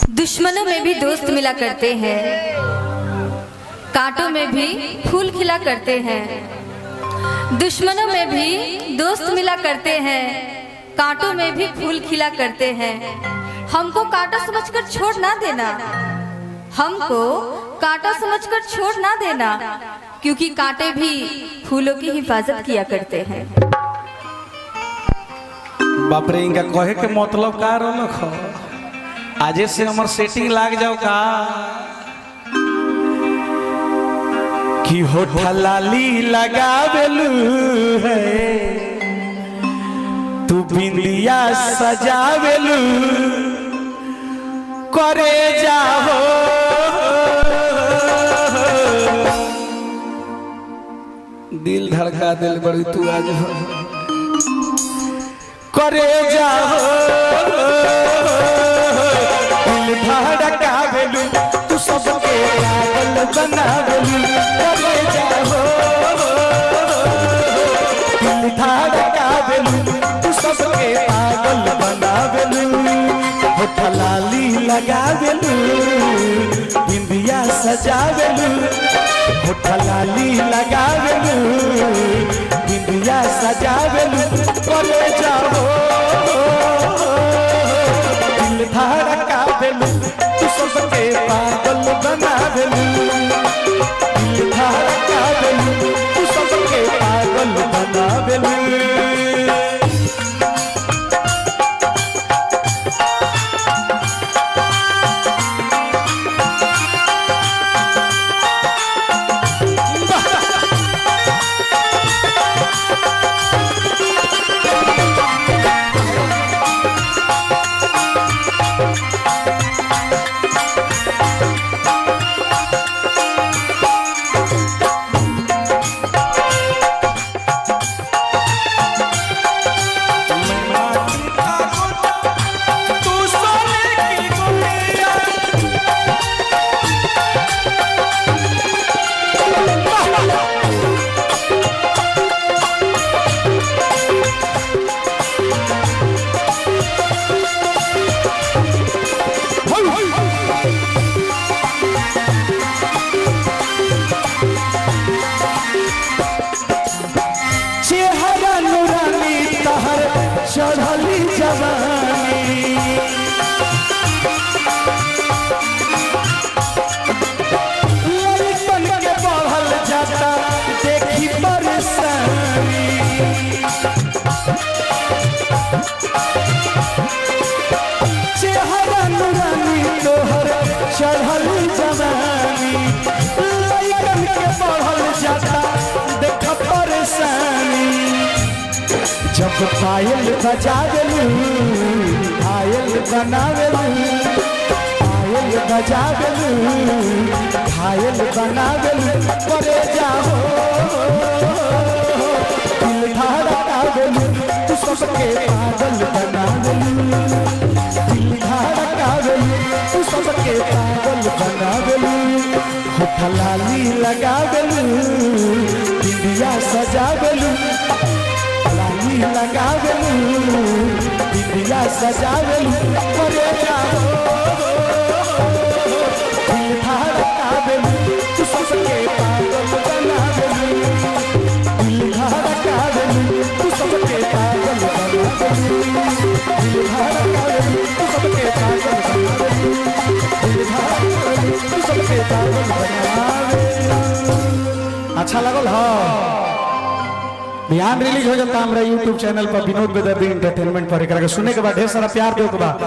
दुश्मनों में भी दोस्त मिला करते हैं, कांटों में भी फूल खिला करते हैं। दुश्मनों में भी दोस्त मिला करते हैं, कांटों में भी फूल खिला करते हैं। हमको कांटा समझकर छोड़ ना देना, हमको कांटा समझकर छोड़ ना देना, क्योंकि कांटे भी फूलों की हिफाजत किया करते हैं। बाप रे, इनका कहे के मतलब का रखो, आजे से हमार सेटिंग लाग जाओ का कि होठा लाली लगावेलू है, तू बिंदिया सजावेलू, करे जाओ दिल धड़का दिल बड़ी तू आज करे जाओ दिल धड़कावेलू, तू सबके पागल बनावेलू, करे जाओ दिल धड़कावेलू, तू सबके पागल बनावेलू। होठा लाली लगावेलू, बिंदिया सजावेलू, होठा लाली लगावेलू, बिंदिया सजावेलू, करे जाओ दिल धड़कावेलू, तू सबके पागल बनावेलू, दिल धड़कावेलू, तू सबके पागल बनावेलू। चढ़ली जवानी लड़कन के बढ़ल जाता देखी परेशानी, चेहरा नूरानी तोहर चढ़ली जवानी, लड़कन के बढ़ल जाता देख परेशानी। जब पायल बजावेलू, पायल बनावेलू, पायल बजावेलू, पायल बनावेलू, करे जाओ दिल धड़कावेलू, तू सबके पागल बनावेलू, दिल धड़कावेलू, तू सबके पागल बनावेलू। होठा लाली लगावेलू, बिंदिया सजावेलू, लगावेलू, बिंदिया सजावेलू, करे जाओ दिल धड़कावेलू, तू सबके पागल बनावेलू, दिल धड़कावेलू, तू सबके पागल बनावेलू, दिल धड़कावेलू, तू सबके पागल बनावेलू, दिल धड़कावेलू, तू सबके पागल बनावेलू। अच्छा लगल हाँ। ध्यान रिलीज हो जाता हमारा यूट्यूब चैनल पर विनोद बेदर्दी एंटरटेनमेंट पर, सुनने के बाद ढेर सारा प्यार दो के बाद